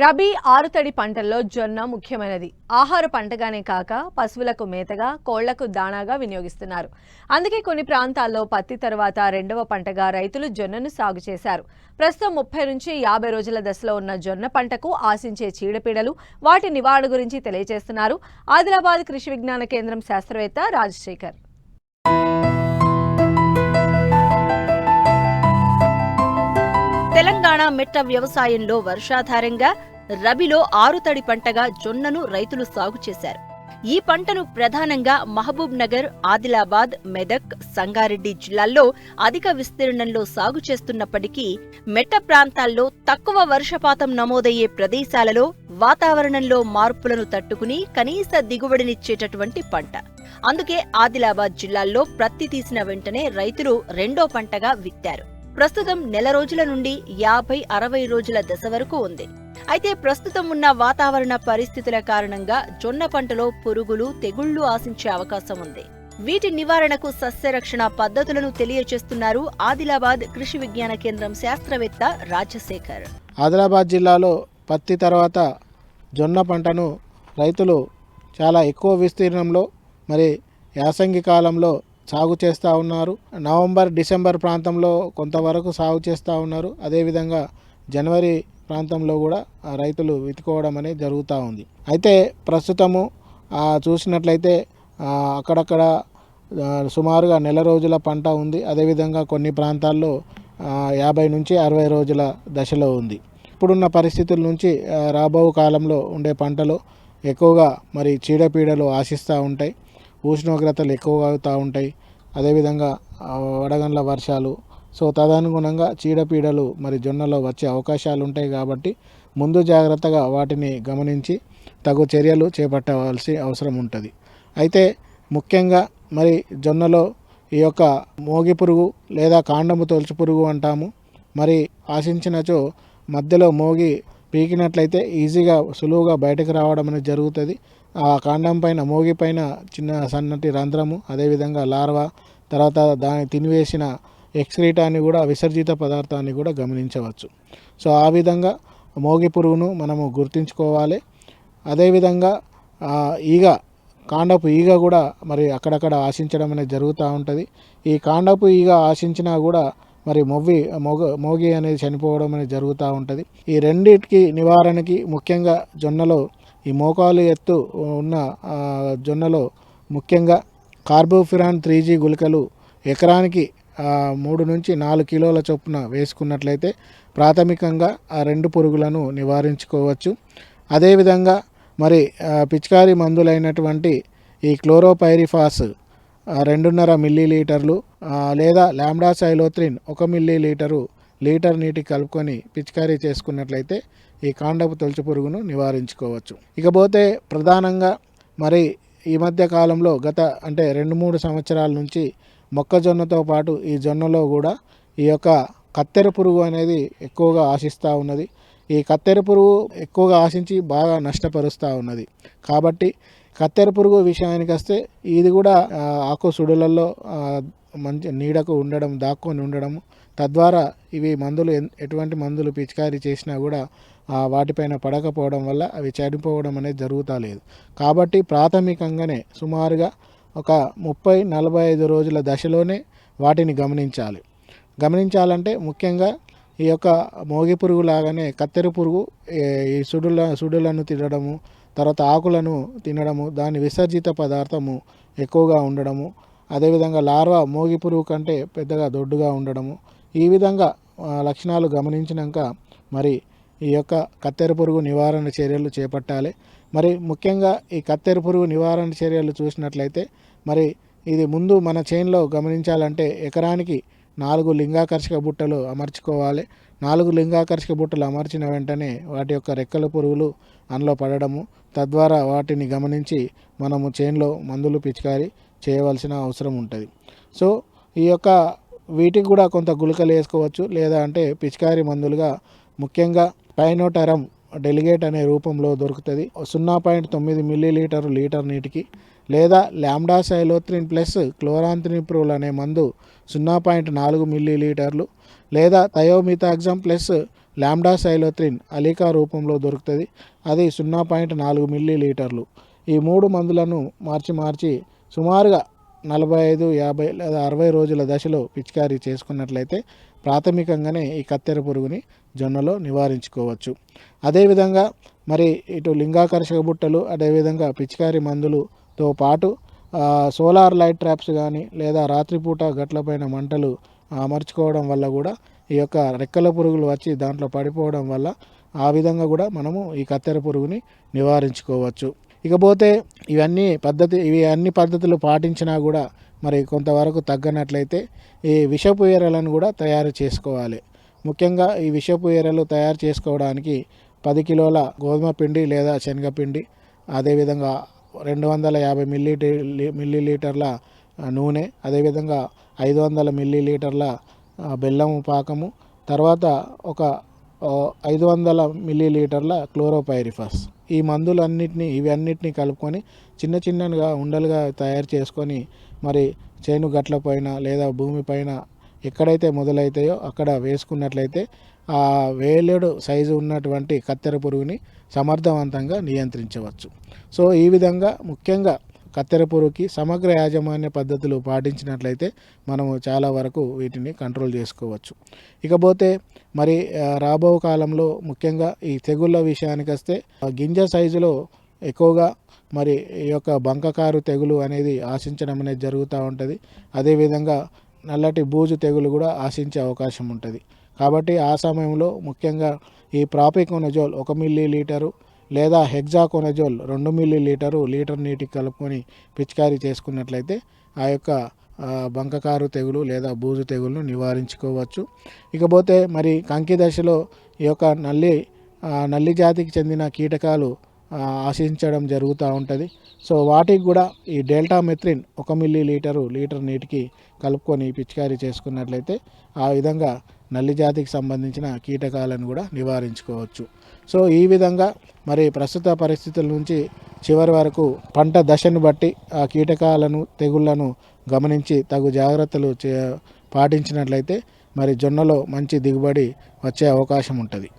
రబీ ఆరుతడి పంటల్లో జొన్న ముఖ్యమైనది. ఆహార పంటగానే కాక పశువులకు మేతగా, కోళ్లకు దాణాగా వినియోగిస్తున్నారు. అందుకే కొన్ని ప్రాంతాల్లో పత్తి తర్వాత రెండవ పంటగా రైతులు జొన్నను సాగు చేశారు. ప్రస్తుతం 30 నుంచి 50 రోజుల దశలో ఉన్న జొన్న పంటకు ఆశించే చీడపీడలు, వాటి నివారణ గురించి తెలియజేస్తున్నారు ఆదిలాబాద్ కృషి విజ్ఞాన కేంద్రం శాస్త్రవేత్త రాజశేఖర్. తెలంగాణ మెట్ట వ్యవసాయంలో వర్షాధారంగా రబీలో ఆరుతడి పంటగా జొన్నను రైతులు సాగు చేశారు. ఈ పంటను ప్రధానంగా మహబూబ్ నగర్, ఆదిలాబాద్, మెదక్, సంగారెడ్డి జిల్లాల్లో అధిక విస్తీర్ణంలో సాగు చేస్తున్నప్పటికీ మెట్ట ప్రాంతాల్లో తక్కువ వర్షపాతం నమోదయ్యే ప్రదేశాలలో వాతావరణంలో మార్పులను తట్టుకుని కనీస దిగుబడినిచ్చేటటువంటి పంట. అందుకే ఆదిలాబాద్ జిల్లాల్లో ప్రత్తి తీసిన వెంటనే రైతులు రెండో పంటగా విత్తారు. ప్రస్తుతం నెల రోజుల నుండి 50-60 రోజుల దశ వరకు ఉంది. అయితే ప్రస్తుతం ఉన్న వాతావరణ పరిస్థితుల కారణంగా జొన్న పంటలో పురుగులు, తెగుళ్లు ఆశించే అవకాశం ఉంది. వీటి నివారణకు సస్యరక్షణ పద్ధతులను తెలియజేస్తున్నారు ఆదిలాబాద్ కృషి విజ్ఞాన కేంద్రం శాస్త్రవేత్త రాజశేఖర్. ఆదిలాబాద్ జిల్లాలో పత్తి తర్వాత జొన్న పంటను రైతులు చాలా ఎక్కువ విస్తీర్ణంలో మరి యాసంగి కాలంలో సాగు చేస్తూ ఉన్నారు. నవంబర్, డిసెంబర్ ప్రాంతంలో కొంతవరకు సాగు చేస్తూ ఉన్నారు. అదేవిధంగా జనవరి ప్రాంతంలో కూడా రైతులు విత్తుకోవడం అనేది జరుగుతూ ఉంది. అయితే ప్రస్తుతము చూసినట్లయితే అక్కడక్కడ సుమారుగా నెల రోజుల పంట ఉంది. అదేవిధంగా కొన్ని ప్రాంతాల్లో 50 నుంచి 60 రోజుల దశలో ఉంది. ఇప్పుడున్న పరిస్థితుల నుంచి రాబో కాలంలో ఉండే పంటలో ఎక్కువగా మరి చీడపీడలు ఆశిస్తూ ఉంటాయి. ఉష్ణోగ్రతలు ఎక్కువగా అవుతూ ఉంటాయి. అదేవిధంగా వడగండ్ల వర్షాలు. సో తదనుగుణంగా చీడపీడలు మరి జొన్నలో వచ్చే అవకాశాలు ఉంటాయి. కాబట్టి ముందు జాగ్రత్తగా వాటిని గమనించి తగు చర్యలు చేపట్టవలసి అవసరం ఉంటుంది. అయితే ముఖ్యంగా మరి జొన్నలో ఈ యొక్క మోగి పురుగు లేదా కాండము తొలుచు పురుగు అంటాము. మరి ఆశించినచో మధ్యలో మోగి పీకినట్లయితే ఈజీగా సులువుగా బయటకు రావడం అనేది జరుగుతుంది. ఆ కాండం పైన, మోగి పైన చిన్న సన్నటి రంధ్రము, అదేవిధంగా లార్వా, తర్వాత దాన్ని తినివేసిన ఎక్స్క్రీటాన్ని కూడా, విసర్జిత పదార్థాన్ని కూడా గమనించవచ్చు. సో ఆ విధంగా మోగి పురుగును మనము గుర్తించుకోవాలి. అదేవిధంగా ఈగ, కాండపు ఈగ కూడా మరి అక్కడక్కడ ఆశించడం అనేది జరుగుతూ ఉంటుంది. ఈ కాండపు ఈగ ఆశించినా కూడా మరి మోగి అనేది చనిపోవడం అనేది జరుగుతూ ఉంటుంది. ఈ రెండింటికి నివారణకి ముఖ్యంగా జొన్నలో ఈ మోకాలు ఎత్తు ఉన్న జొన్నలో ముఖ్యంగా కార్బోఫిరాన్ 3G గుళికలు ఎకరానికి 3 నుంచి 4 కిలోల చొప్పున వేసుకున్నట్లయితే ప్రాథమికంగా ఆ రెండు పురుగులను నివారించుకోవచ్చు. అదేవిధంగా మరి పిచికారీ మందులైనటువంటి ఈ క్లోరోపైరిఫాస్ 2.5 మిల్లీలీటర్లు లేదా లాంబ్డాసైలోత్రిన్ 1 మిల్లీలీటరు లీటర్ నీటికి కలుపుకొని పిచికారీ చేసుకున్నట్లయితే ఈ కాండపు తొలుచు పురుగును నివారించుకోవచ్చు. ఇకపోతే ప్రధానంగా మరి ఈ మధ్య కాలంలో గత 2-3 సంవత్సరాల నుంచి మొక్కజొన్నతో పాటు ఈ జొన్నలో కూడా ఈ యొక్క కత్తెర పురుగు అనేది ఎక్కువగా ఆశిస్తూ ఉన్నది. ఈ కత్తెర పురుగు ఎక్కువగా ఆశించి బాగా నష్టపరుస్తూ ఉన్నది. కాబట్టి కత్తెర పురుగు విషయానికి వస్తే ఇది కూడా ఆకు సుడులలో మంచి నీడకు ఉండడం, దాక్కొని ఉండడం, తద్వారా ఇవి మందులు ఎటువంటి మందులు పిచికారీ చేసినా కూడా వాటిపైన పడకపోవడం వల్ల అవి చనిపోవడం అనేది జరుగుతూ లేదు. కాబట్టి ప్రాథమికంగానే సుమారుగా ఒక 30-45 రోజుల దశలోనే వాటిని గమనించాలంటే ముఖ్యంగా ఈ యొక్క మోగి పురుగు లాగానే కత్తెర పురుగు ఈ సుడులను తినడము, తర్వాత ఆకులను తినడము, దాని విసర్జిత పదార్థము ఎక్కువగా ఉండడము, అదేవిధంగా లార్వా మోగి పురుగు కంటే పెద్దగా దొడ్డుగా ఉండడము, ఈ విధంగా లక్షణాలు గమనించినాక మరి ఈ యొక్క కత్తెర పురుగు నివారణ చర్యలు చేపట్టాలి. మరి ముఖ్యంగా ఈ కత్తెర పురుగు నివారణ చర్యలు చూసినట్లయితే మరి ఇది ముందు మన చేనులో గమనించాలంటే ఎకరానికి 4 లింగాకర్షక బుట్టలు అమర్చుకోవాలి. 4 లింగాకర్షక బుట్టలు అమర్చిన వెంటనే వాటి యొక్క రెక్కల పురుగులు అందులో పడడము, తద్వారా వాటిని గమనించి మనము చేనులో మందులు పిచికారీ చేయవలసిన అవసరం ఉంటుంది. సో ఈ యొక్క వీటికి కూడా కొంత గుళికలు వేసుకోవచ్చు. లేదా అంటే పిచికారీ మందులుగా ముఖ్యంగా పైనోటరం డెలిగేట్ అనే రూపంలో దొరుకుతుంది. 0.9 మిల్లీలీటరు లీటర్ నీటికి, లేదా లాంబ్డాసైలోత్రిన్ ప్లస్ క్లోరాంథ్రినిప్రోల్ అనే మందు 0.4 మిల్లీలీటర్లు, లేదా థయోమిథాక్సమ్ ప్లస్ లాంబ్డాసైలోత్రిన్ అలీకా రూపంలో దొరుకుతుంది. అది 0.4 మిల్లీలీటర్లు. ఈ 3 మందులను మార్చి సుమారుగా 45, 50 లేదా 60 రోజుల దశలో పిచికారీ చేసుకున్నట్లయితే ప్రాథమికంగానే ఈ కత్తెర పురుగుని జొన్నలో నివారించుకోవచ్చు. అదేవిధంగా మరి ఇటు లింగాకర్షక బుట్టలు, అదేవిధంగా పిచికారీ మందులతో పాటు సోలార్ లైట్ ట్రాప్స్ కానీ లేదా రాత్రిపూట గట్లపైన మంటలు అమర్చుకోవడం వల్ల కూడా ఈ యొక్క రెక్కల పురుగులు వచ్చి దాంట్లో పడిపోవడం వల్ల ఆ విధంగా కూడా మనము ఈ కత్తెర పురుగుని నివారించుకోవచ్చు. ఇకపోతే ఇవి అన్ని పద్ధతులు పాటించినా కూడా మరి కొంతవరకు తగ్గనట్లయితే ఈ విషపు ఎరలను కూడా తయారు చేసుకోవాలి. ముఖ్యంగా ఈ విషపు ఎరలు తయారు చేసుకోవడానికి 10 కిలోల గోధుమ పిండి లేదా శనగపిండి, అదేవిధంగా 250 మిల్లీలీటర్ల నూనె, అదేవిధంగా 500 మిల్లీలీటర్ల బెల్లము పాకము, తర్వాత ఒక 500 మిల్లీలీటర్ల క్లోరోపైరిఫస్. ఈ ఇవన్నిటిని కలుపుకొని చిన్నగా ఉండలుగా తయారు చేసుకొని మరి చేను గట్లపైన లేదా భూమిపైన ఎక్కడైతే మొదలైతాయో అక్కడ వేసుకున్నట్లయితే ఆ వేలేడు సైజు ఉన్నటువంటి కత్తెర పురుగుని సమర్థవంతంగా నియంత్రించవచ్చు. సో ఈ విధంగా ముఖ్యంగా కత్తెర పురుగుకి సమగ్ర యాజమాన్య పద్ధతులు పాటించినట్లయితే మనము చాలా వరకు వీటిని కంట్రోల్ చేసుకోవచ్చు. ఇకపోతే మరి రాబో కాలంలో ముఖ్యంగా ఈ తెగుళ్ళ విషయానికి వస్తే గింజ సైజులో ఎక్కువగా మరి ఈ యొక్క బంకకారు తెగులు అనేది ఆశించడం అనేది జరుగుతూ ఉంటుంది. అదేవిధంగా నల్లటి బూజు తెగులు కూడా ఆశించే అవకాశం ఉంటుంది. కాబట్టి ఆ సమయంలో ముఖ్యంగా ఈ ప్రాపికోనజోల్ 1 మిల్లీలీటరు లేదా హెగ్జాకోనజోల్ 2 మిల్లీలీటరు లీటర్ నీటికి కలుపుకొని పిచికారీ చేసుకున్నట్లయితే ఆ యొక్క బంకకారు తెగులు లేదా బూజు తెగులను నివారించుకోవచ్చు. ఇకపోతే మరి కంకి దశలో ఈ యొక్క నల్లి జాతికి చెందిన కీటకాలు ఆశించడం జరుగుతూ ఉంటుంది. సో వాటికి కూడా ఈ డెల్టామెథ్రిన్ 1 మిల్లీలీటరు లీటర్ నీటికి కలుపుకొని పిచికారీ చేసుకున్నట్లయితే ఆ విధంగా నల్లి జాతికి సంబంధించిన కీటకాలను కూడా నివారించుకోవచ్చు. సో ఈ విధంగా మరి ప్రస్తుత పరిస్థితుల నుంచి చివరి వరకు పంట దశను బట్టి ఆ కీటకాలను తెగుళ్లను గమనించి తగు జాగ్రత్తలు పాటించినట్లయితే మరి జొన్నలో మంచి దిగుబడి వచ్చే అవకాశం ఉంటుంది.